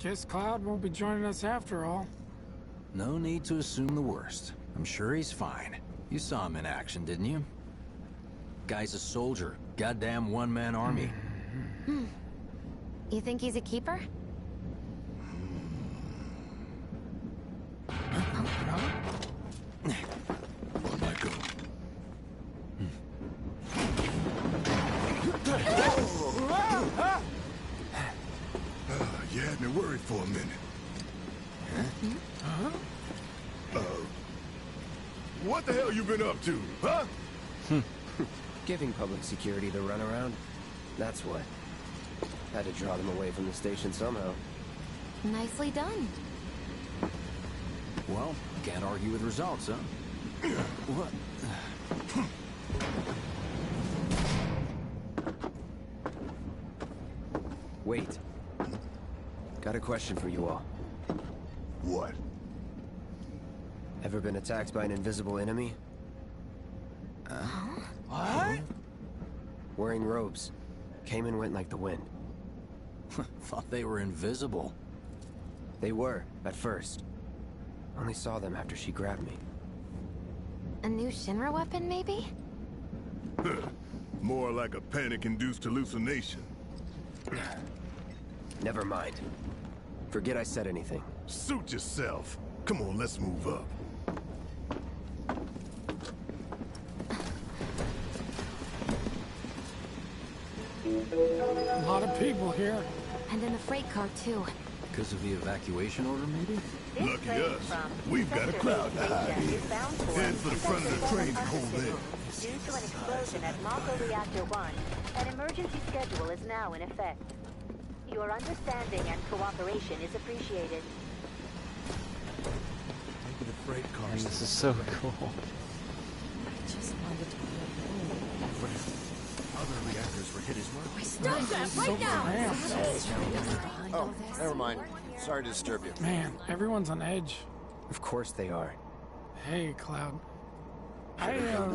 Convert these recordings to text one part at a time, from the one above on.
Guess Cloud won't be joining us after all. No need to assume the worst. I'm sure he's fine. You saw him in action, didn't you? Guy's a soldier. Goddamn one-man army. You think he's a keeper? You had me worried for a minute. What the hell you been up to, huh? Giving public security the runaround. That's what. Had to draw them away from the station somehow. Nicely done. Well, can't argue with results, huh? What? Wait. Got a question for you all. What? Ever been attacked by an invisible enemy? What? Wearing robes. Came and went like the wind. Thought they were invisible. They were, at first. Only saw them after she grabbed me. A new Shinra weapon, maybe? More like a panic-induced hallucination. Never mind. Forget I said anything. Suit yourself. Come on, let's move up. A lot of people here. And in the freight car, too. Because of the evacuation order, maybe? Lucky us. We've got a crowd to hide in. Head for the front of the train and hold there. Due to an explosion at Mako Reactor 1, an emergency schedule is now in effect. Your understanding and cooperation is appreciated. Maybe the freight car. And this is so cool. Just wanted to be What if other reactors were hit as well? Stop that right now! Oh, never mind. Sorry to disturb you. Man, everyone's on edge. Of course they are. Hey, Cloud.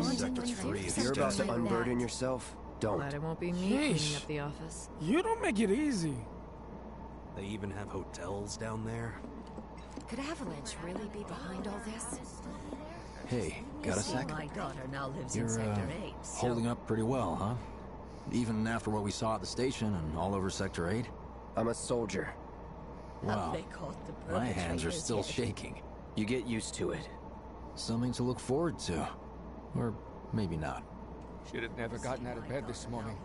Sector 3 If you're about to unburden yourself, don't. Glad it won't be me cleaning up the office. You don't make it easy. They even have hotels down there. Could Avalanche really be behind all this? Hey, got a sec? My daughter now lives You're, in Sector 8, so... holding up pretty well, huh? Even after what we saw at the station and all over Sector 8? I'm a soldier. Wow, They caught the my hands are perpetrators still yet. shaking. You get used to it. Something to look forward to. Or maybe not. Should have never gotten out of bed this morning.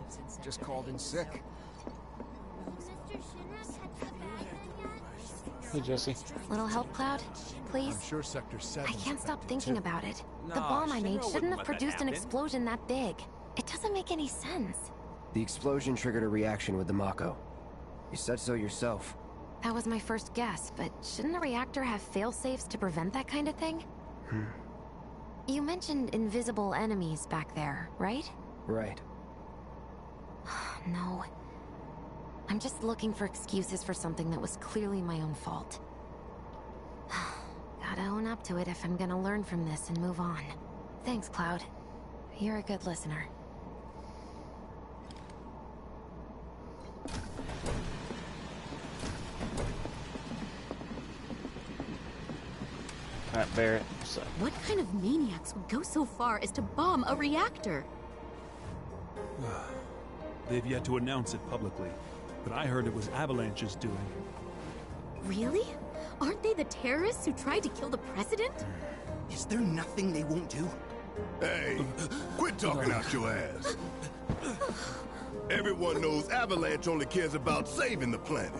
Just called in sick. Hey, Jesse. Little help, Cloud? Please? I'm sure Sector 7. I can't stop thinking about it. The No, bomb I Shinra made wouldn't shouldn't have let that produced an happen. explosion that big. It doesn't make any sense. The explosion triggered a reaction with the Mako. You said so yourself. That was my first guess, but shouldn't a reactor have fail-safes to prevent that kind of thing? You mentioned invisible enemies back there, right? Right. No. I'm just looking for excuses for something that was clearly my own fault. Gotta own up to it if I'm gonna learn from this and move on. Thanks, Cloud. You're a good listener. Alright, Barrett. So, What kind of maniacs would go so far as to bomb a reactor? They've yet to announce it publicly, but I heard it was Avalanche's doing. Really? Aren't they the terrorists who tried to kill the president? Is there nothing they won't do? Hey, quit talking out your ass. Everyone knows Avalanche only cares about saving the planet.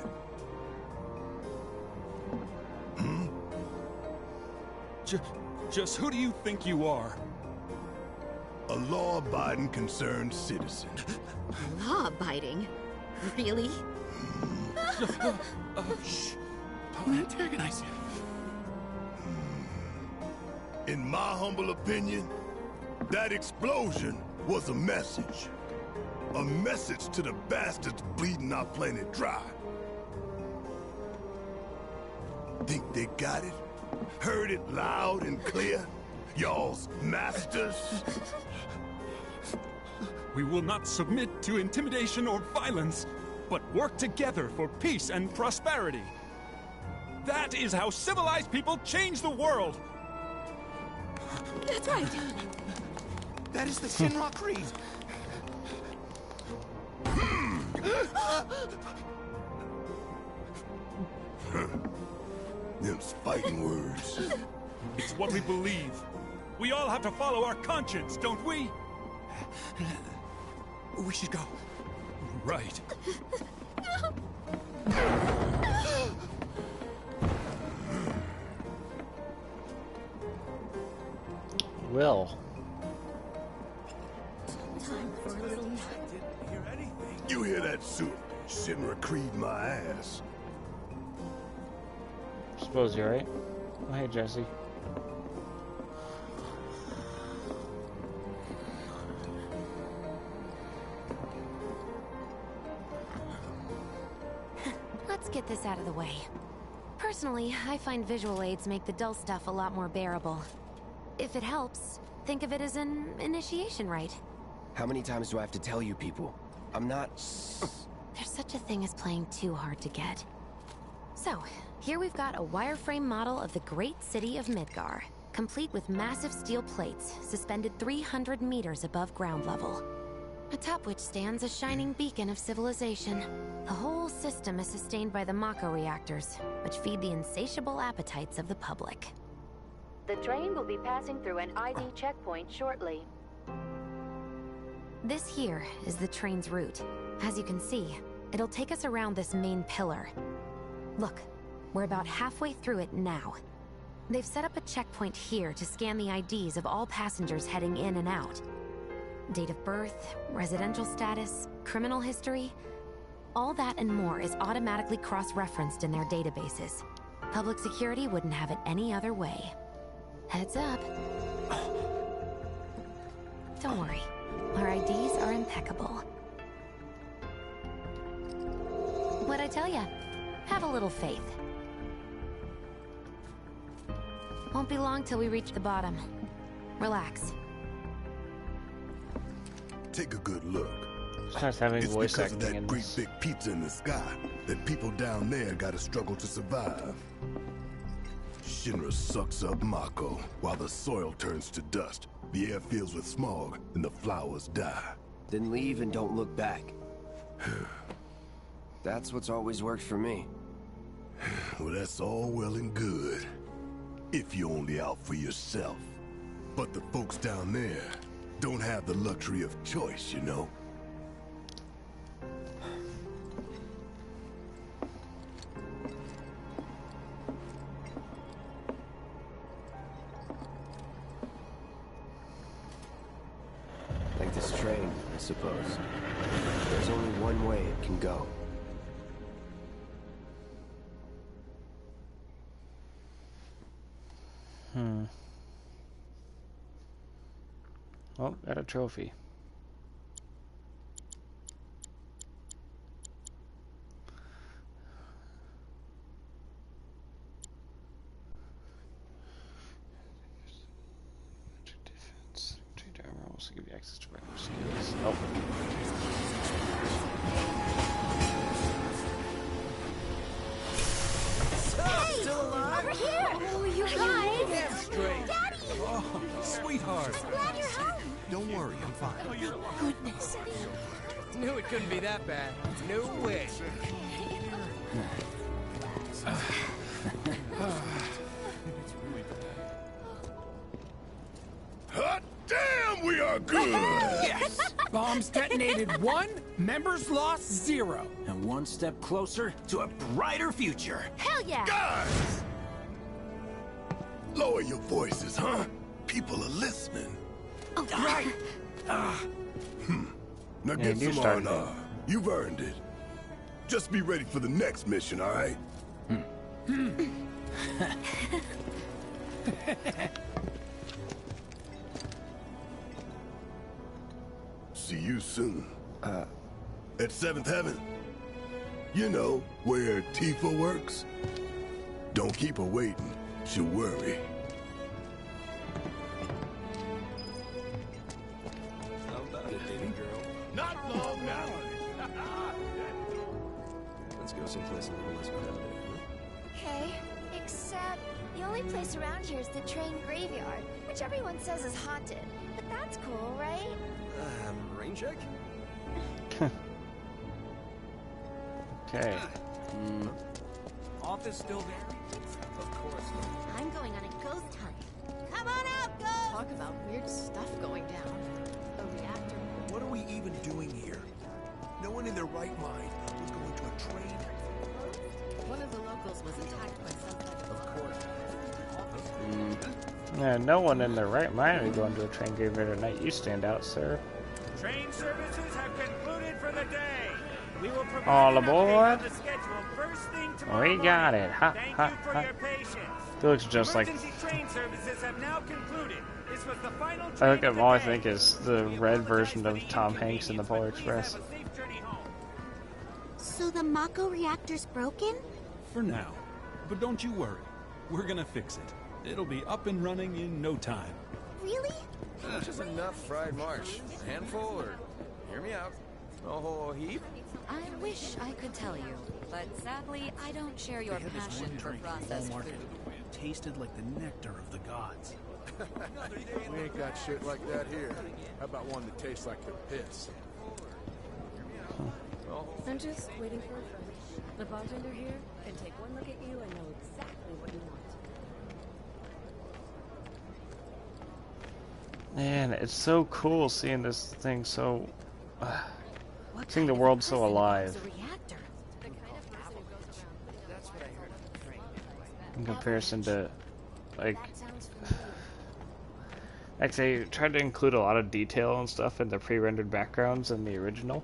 Just who do you think you are? A law-abiding, concerned citizen. Law-abiding? Really? Shh. Don't antagonize him. In my humble opinion, that explosion was a message. A message to the bastards bleeding our planet dry. Think they got it? Heard it loud and clear? Y'all's masters? We will not submit to intimidation or violence, but work together for peace and prosperity. That is how civilized people change the world! That's right. That is the Shinra Creed. Them's fighting words. It's what we believe. We all have to follow our conscience, don't we? We should go. Right. Will. Time for a little nap. You hear that, suit? Shinra Creed my ass. Suppose you're right. Oh, hey, Jesse. Let's get this out of the way. Personally, I find visual aids make the dull stuff a lot more bearable. If it helps, think of it as an initiation rite. How many times do I have to tell you people? I'm not... There's such a thing as playing too hard to get. So, here we've got a wireframe model of the great city of Midgar, complete with massive steel plates suspended 300 meters above ground level, atop which stands a shining beacon of civilization. The whole system is sustained by the Mako reactors, which feed the insatiable appetites of the public. The train will be passing through an ID checkpoint shortly. This here is the train's route. As you can see, it'll take us around this main pillar. Look, we're about halfway through it now. They've set up a checkpoint here to scan the IDs of all passengers heading in and out. Date of birth, residential status, criminal history, all that and more is automatically cross-referenced in their databases. Public security wouldn't have it any other way. Heads up. Don't worry, our IDs are impeccable. What'd I tell ya? Have a little faith. Won't be long till we reach the bottom. Relax. Take a good look. It's nice having It's voice because of acting that in great this. big pizza in the sky that people down there gotta struggle to survive. Shinra sucks up Mako while the soil turns to dust, the air fills with smog, and the flowers die. Then leave and don't look back. That's what's always worked for me. Well, that's all well and good. If you're only out for yourself. But the folks down there don't have the luxury of choice, you know? Like this train, I suppose. There's only one way it can go. Oh, got a trophy. Defense. Trade armor will also give you access to regular skills. Oh. Hey! Still alive? Over here! Oh, you guys! Damn straight. Daddy! Oh, sweetheart. I'm glad you're home. Don't worry, I'm fine. Goodness. Knew it couldn't be that bad. No way. Hot damn, we are good! Yes! Bombs detonated 1, members lost 0. And one step closer to a brighter future. Hell yeah! Guys! Lower your voices, huh? People are listening. Oh, right. Now Yeah, get you some started R&R. You've earned it. Just be ready for the next mission, all right? See you soon. At 7th Heaven. You know, where TIFA works. Don't keep her waiting. She'll worry. Not long now. Let's go someplace a little less crowded. Okay. Except the only place around here is the train graveyard, which everyone says is haunted. But that's cool, right? Rain check? Okay. Office still there? Of course not. I'm going on a ghost hunt. Come on out, ghost! Talk about weird stuff going down. A reactor. What are we even doing here? No one in their right mind would go into a train. One of the locals was attacked by some type Of course. Yeah, no one in their right mind would go into a train graveyard at night. You stand out, sir. Train services have concluded for the day. We will provide All an update aboard. on the schedule first thing tomorrow We got it. Ha, Thank ha, you for ha. your patience. It looks just like. Emergency train services have now concluded. This was the final I train think of the all I day. think is the red version of Tom Hanks in the Polar Express. Have a safe journey home. So the Mako reactor's broken? For now. But don't you worry. We're gonna fix it. It'll be up and running in no time. Really? How much is enough fried marsh? A handful, or hear me out? A whole heap? I wish I could tell you, but sadly, I don't share your passion for processed food. It tasted like the nectar of the gods. We ain't got shit like that here. How about one that tastes like the piss? I'm just waiting for a friend. The bartender here can take one look at you and know exactly what you want. Man, it's so cool seeing this thing so. Seeing the world so alive. In comparison to, like they tried to include a lot of detail and stuff in the pre-rendered backgrounds in the original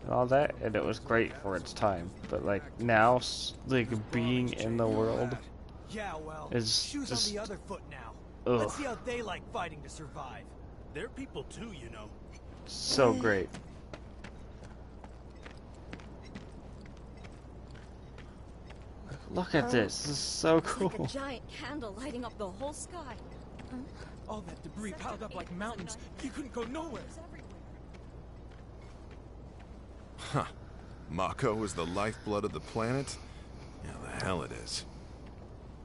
and all that, and it was great for its time. But like now, like being in the world is shoes just on the other foot now. ugh, Let's see how they like fighting to survive. They're people too, you know. so great. Look at this. This is so cool. Like a giant candle lighting up the whole sky. All that debris piled up like mountains. You couldn't go nowhere. Huh. Mako is the lifeblood of the planet? Yeah, the hell it is.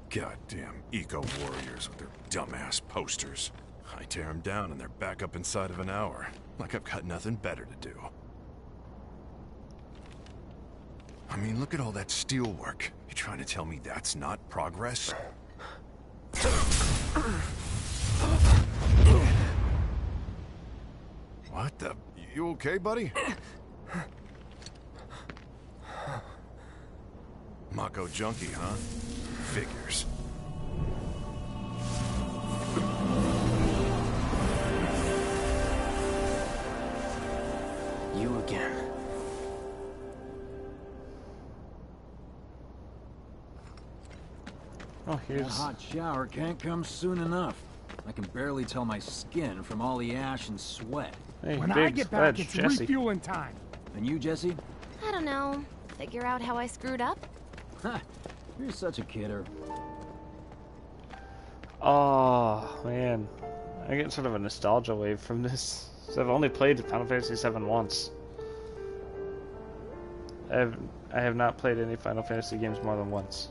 Goddamn eco-warriors with their dumbass posters. I tear them down and they're back up inside of an hour. Like I've got nothing better to do. I mean, look at all that steel work. You trying to tell me that's not progress? What the? You okay, buddy? Mako junkie, huh? Figures. You again. Oh, That hot shower can't come soon enough. I can barely tell my skin from all the ash and sweat. Hey, When I get back, it's refueling time. And you, Jesse? I don't know. Figure out how I screwed up? Ha! You're such a kidder. Oh man, I get sort of a nostalgia wave from this. So I've only played Final Fantasy VII once. I have not played any Final Fantasy games more than once.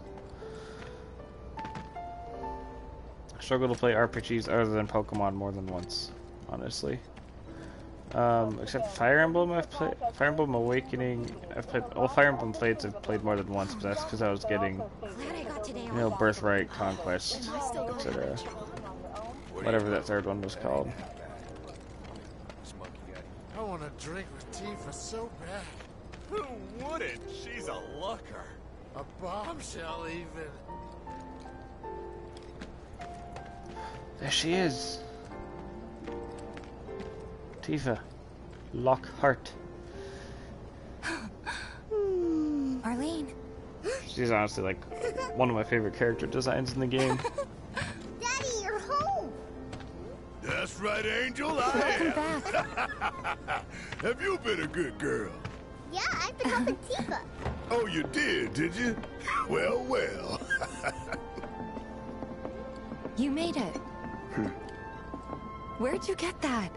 I struggle to play RPGs other than Pokemon more than once, honestly. Except Fire Emblem, I've played. Fire Emblem Awakening, I've played. Well, Fire Emblem Blades I've played more than once, but that's because I was getting, you know, Birthright, Conquest, etc. Whatever that third one was called. I want to drink with Tifa so bad. Who wouldn't? She's a looker. A bombshell, even. There she is. Tifa. Lockhart. Arlene. She's honestly like one of my favorite character designs in the game. Daddy, you're home! That's right, Angel. I am. Have you been a good girl? Yeah, I've been helping Tifa. Oh, you did you? Well, well. You made it. Where'd you get that?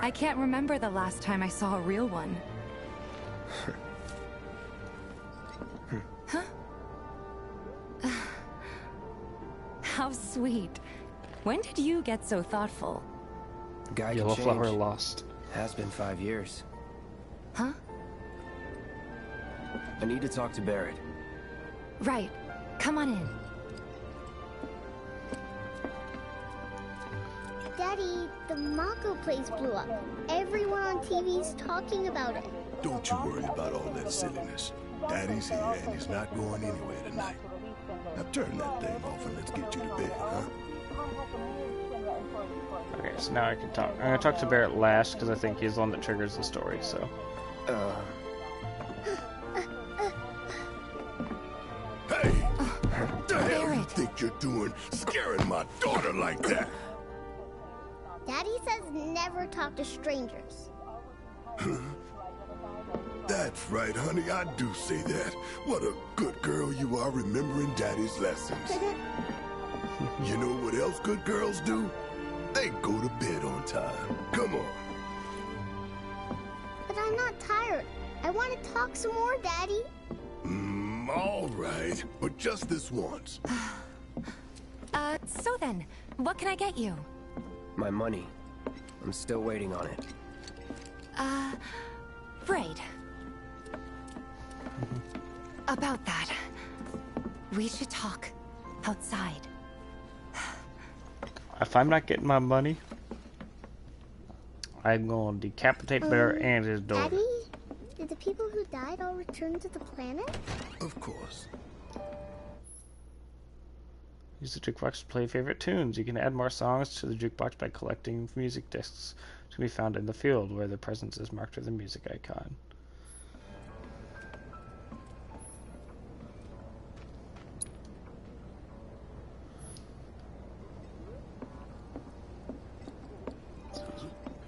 I can't remember the last time I saw a real one. Huh? How sweet. When did you get so thoughtful? Guy Yellow can flower change. lost. Has been 5 years. Huh? I need to talk to Barrett. Right. Come on in. Daddy, the Mako place blew up. Everyone on TV's talking about it. Don't you worry about all that silliness. Daddy's here and he's not going anywhere tonight. Now turn that thing off and let's get you to bed, huh? Okay, so now I can talk. I'm gonna talk to Barrett last because I think he's the one that triggers the story. So. Hey! What the hell you think you're doing, scaring my daughter like that? Daddy says never talk to strangers. That's right, honey, I do say that. What a good girl you are remembering Daddy's lessons. You know what else good girls do? They go to bed on time. Come on. But I'm not tired. I want to talk some more, Daddy. All right, but just this once. So then, what can I get you? My money. I'm still waiting on it. Right. About that, we should talk outside. If I'm not getting my money, I'm gonna decapitate Barrett and his daughter. Daddy, did the people who died all return to the planet? Of course. Use the jukebox to play favorite tunes. You can add more songs to the jukebox by collecting music discs to be found in the field where the presence is marked with a music icon.